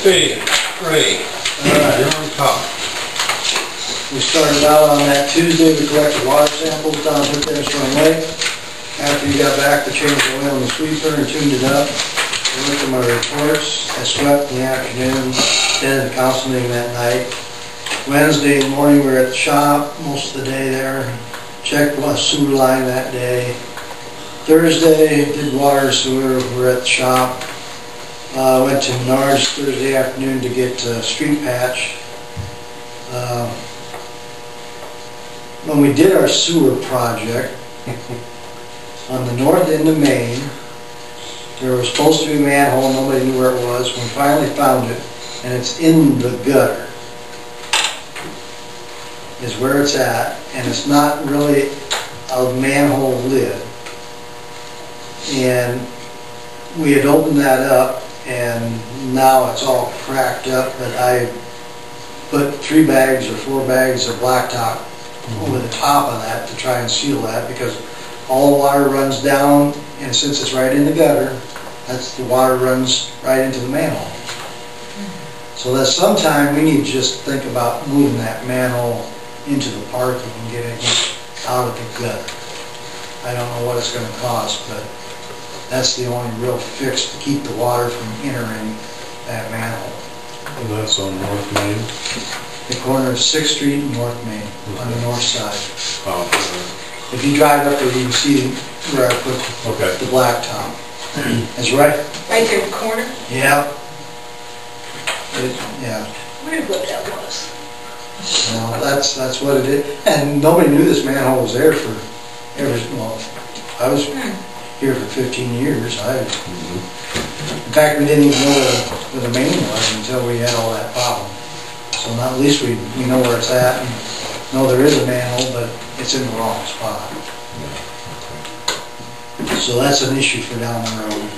Okay, Ray, you're on top. We started out on that Tuesday, we collected water samples down at Storm Lake. After you got back, we changed the oil in the sweeper and tuned it up. We looked at my reports. I swept in the afternoon, attended the council meeting that night. Wednesday morning, we were at the shop most of the day there. Checked the sewer line that day. Thursday, did water sewer, we were at the shop. Went to Menards Thursday afternoon to get street patch. When we did our sewer project, on the north end of Maine, there was supposed to be a manhole, nobody knew where it was. We finally found it, and it's in the gutter, is where it's at, and it's not really a manhole lid. And we had opened that up, and now it's all cracked up, but I put 3 bags or 4 bags of blacktop over the top of that to try and seal that, because all the water runs down, and since it's right in the gutter, the water runs right into the manhole. So that sometime we need to just think about moving that manhole into the park and get it out of the gutter. I don't know what it's going to cost, but that's the only real fix to keep the water from entering that manhole. And that's on North Main? The corner of 6th Street and North Main, on the north side. Oh, If you drive up there, you can see where I put the blacktop. It's right there in the corner? Yeah. Yeah. I wondered what that was. Well, that's what it is. And nobody knew this manhole was there for well, I was here for 15 years. In fact, we didn't even know where the main was until we had all that problem. So now at least we know where it's at and know there is a manhole, but it's in the wrong spot. So that's an issue for down the road.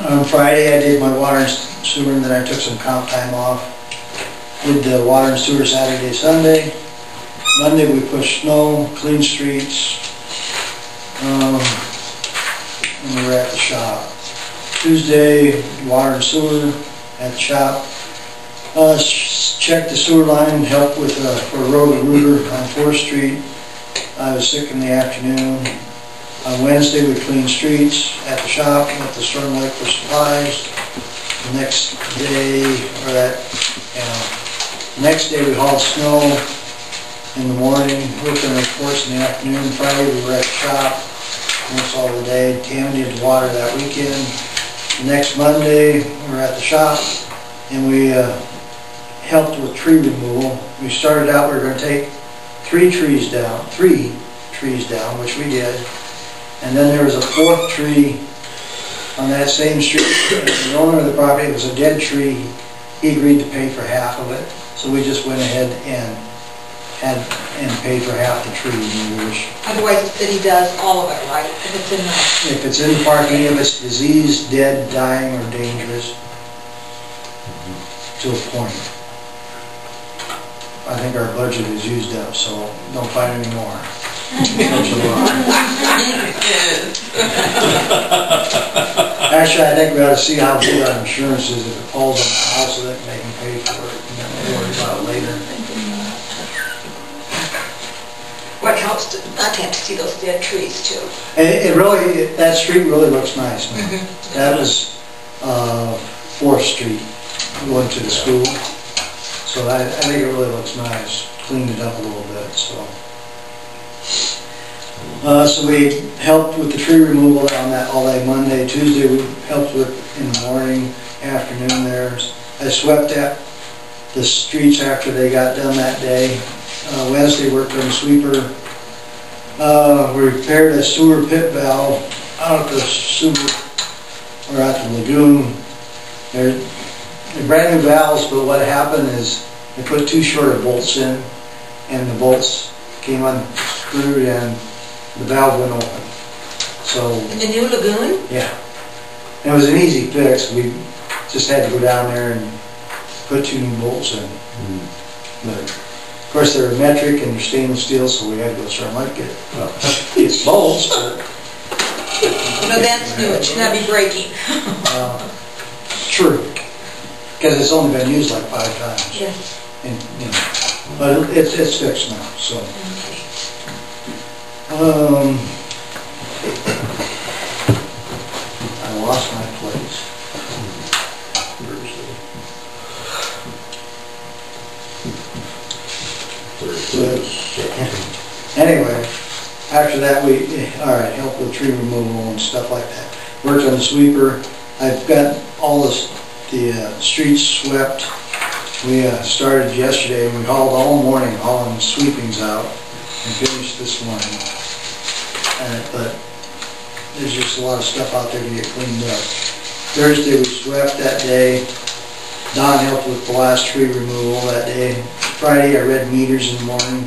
On Friday I did my water and sewer, and then I took some comp time off. Did the water and sewer Saturday, Sunday. Monday we pushed snow, cleaned streets, and we were at the shop. Tuesday, water and sewer at the shop. Checked the sewer line, helped with for a roto-rooter on 4th Street. I was sick in the afternoon. On Wednesday we cleaned streets at the shop, went to Storm Lake for supplies. The next day, next day we hauled snow in the morning, worked on reports in the afternoon. Friday we were at the shop, almost all the day. Tammy did the water that weekend. The next Monday we were at the shop, and we helped with tree removal. We started out, we were going to take 3 trees down, which we did. And then there was a 4th tree on that same street. The owner of the property, it was a dead tree. He agreed to pay for half of it. So we just went ahead and paid for half the tree removals. Otherwise the city does all of it, right? If it's in the park, any of it's diseased, dead, dying, or dangerous, to a point. I think our budget is used up, so don't find any more. Actually, I think we ought to see how big our insurance is. If it falls on the house, so that they can pay for it, and then we'll worry about it later. What helps to not have to see those dead trees too? That street really looks nice now. That was 4th Street going to the school. So I think it really looks nice. Cleaned it up a little bit. So we helped with the tree removal on that all day Monday. Tuesday we helped with in the morning, afternoon there. I swept the streets after they got done that day. Wednesday worked on the sweeper. We repaired a sewer pit valve out at the sewer, or at the lagoon. They're brand new valves, but what happened is they put 2 shorter bolts in, and the bolts came unscrewed and the valve went open. So in the new lagoon? Yeah. And it was an easy fix. We just had to go down there and put 2 new bolts in. But of course they're metric and they're stainless steel, so we had to go start and get its bolts. But No, that's new, it should not be breaking. True, because it's only been used like 5 times. Yeah. And, you know, but it's fixed now, so. Okay. I lost my place. Anyway, after that all right, help with tree removal and stuff like that. Worked on the sweeper. I've got all the streets swept. We started yesterday. We hauled all morning, hauling sweepings out, and finished this morning. But there's just a lot of stuff out there to get cleaned up. Thursday we swept that day. Don helped with the last tree removal that day. Friday I read meters in the morning,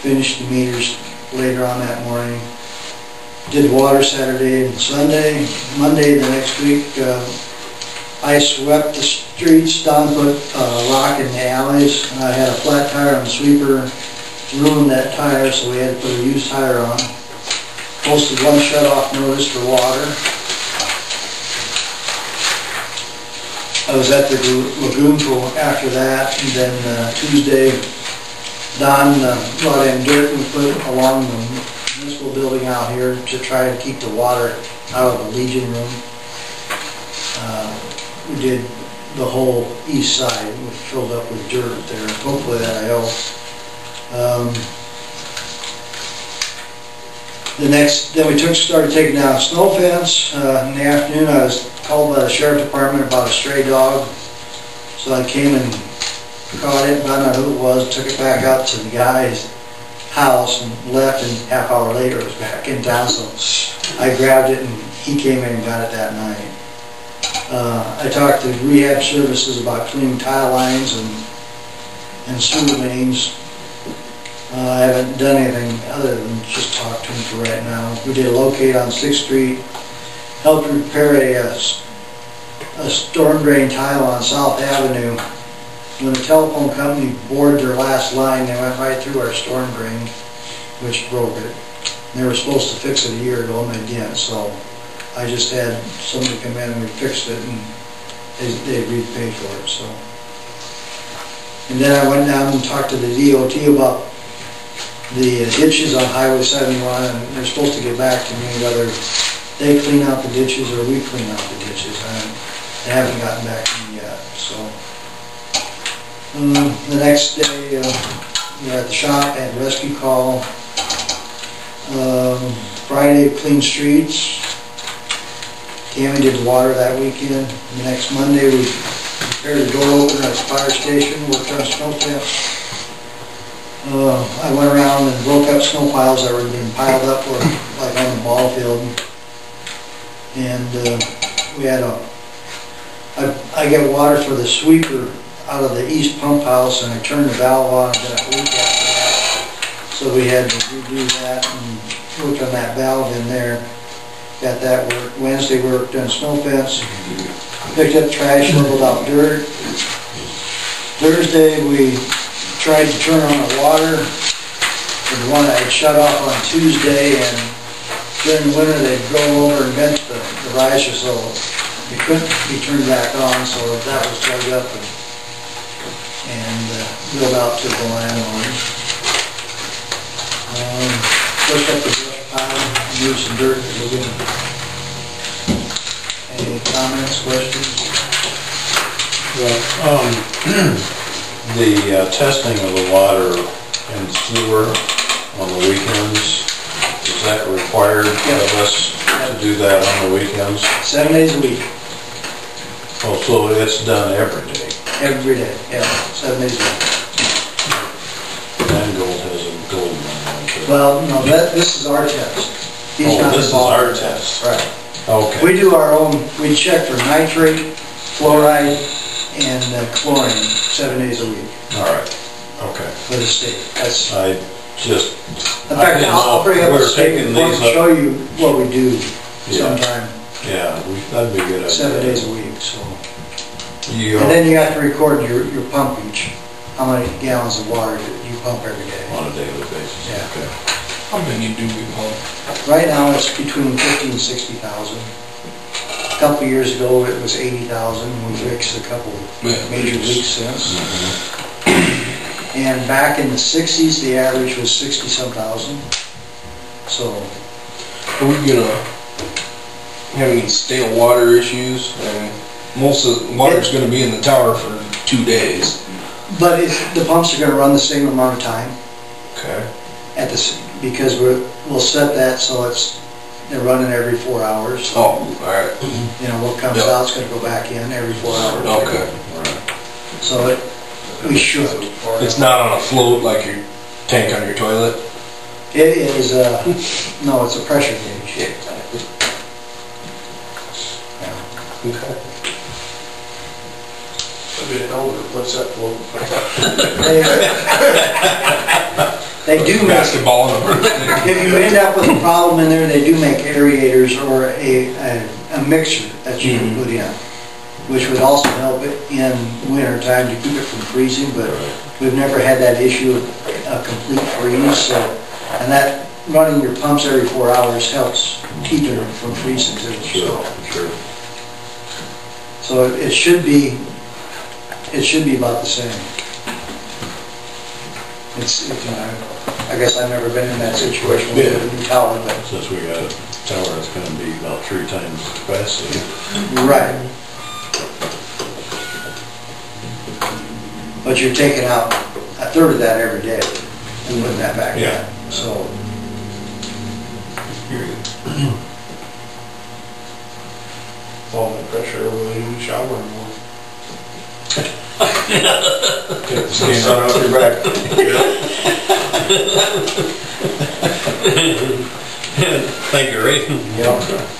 finished the meters later on that morning. Did water Saturday and Sunday. Monday the next week I swept the streets. Don put rock in the alleys. I had a flat tire on the sweeper, ruined that tire, so we had to put a used tire on. Posted 1 shut-off notice for water. I was at the lagoon for after that, and then Tuesday, Don brought in dirt and put it along the municipal building out here to try to keep the water out of the Legion room. We did the whole east side, we filled up with dirt there. Hopefully that helped. Then we started taking down a snow fence. In the afternoon I was called by the sheriff department about a stray dog. So I came and caught it, found out who it was, took it back out to the guy's house and left, and half hour later it was back in town. So I grabbed it and he came in and got it that night. I talked to rehab services about cleaning tile lines and sewer mains. I haven't done anything other than just talk to him for right now. We did a locate on 6th Street, helped repair a storm drain tile on South Avenue. When the telephone company bored their last line, they went right through our storm drain, which broke it. They were supposed to fix it a year ago and they didn't, so I just had somebody come in and we fixed it, and they repaid for it. So, and then I went down and talked to the DOT about the ditches on Highway 71, and they're supposed to get back to me whether they clean out the ditches or we clean out the ditches. They haven't gotten back to me yet. So the next day we were at the shop, had a rescue call. Friday cleaned streets. Tammy did the water that weekend. The next Monday we repaired the door opener at the fire station, worked on snow fence. I went around and broke up snow piles that were being piled up like on the ball field. And we had I get water for the sweeper out of the east pump house, and I turned the valve on and then it leaked after that. So we had to redo that and work on that valve in there. Got that work. Wednesday worked on snow fence. Picked up trash, leveled out dirt. Thursday we tried to turn on the water. The one I had shut off on Tuesday, and during the winter they'd go over and vent the riser, so it couldn't be turned back on, so that was dug up and billed out to the landlord. Pushed up the brush pile, moved some dirt to the wind. Any comments, questions? Well, the testing of the water and sewer on the weekends, is that required of us to do that on the weekends? 7 days a week. Oh, so it's done every day? Every day, yeah, 7 days a week. Mangold has a gold one. Well, no, this is our test. He's not this is involved our in that. test. Right. Okay. We do our own, we check for nitrate, fluoride, and chlorine 7 days a week. All right. Okay. For the state. That's. I just. In fact, I'll bring up the state report and show you what we do sometime. Yeah, that'd be a good idea. 7 days a week, so. And then you have to record your pumpage, how many gallons of water you pump every day. On a daily basis. Yeah. Okay. How many do we pump? Right now, it's between 50 and 60,000. A couple of years ago, it was 80,000. We fixed a couple major leaks since. And back in the 60s, the average was 60-some thousand. So, Are we gonna have any stale water issues? And most of the water's gonna be in the tower for 2 days. but the pumps are gonna run the same amount of time Okay. at this, because we'll set that so they're running every 4 hours. Oh, alright. You know, what comes Yep. out's gonna go back in every 4 hours. Okay. So we should. It's not on a float like your tank on your toilet? It is, no, it's a pressure gauge. Yeah. Okay. What's that float? They do make, Basketball and if you end up with a problem in there, they do make aerators or a mixer that you can put in, which would also help it in winter time to keep it from freezing, but we've never had that issue of a complete freeze, so, and that running your pumps every 4 hours helps keep it from freezing too. Sure. So it should be about the same. It's, I guess I've never been in that situation with a new tower, but. Since we got a tower that's gonna be about 3 times the capacity. Right. But you're taking out a third of that every day and putting that back in. Yeah. So, Fall the pressure when you shower more. Stand right off your back. Thank you, Ray. yeah.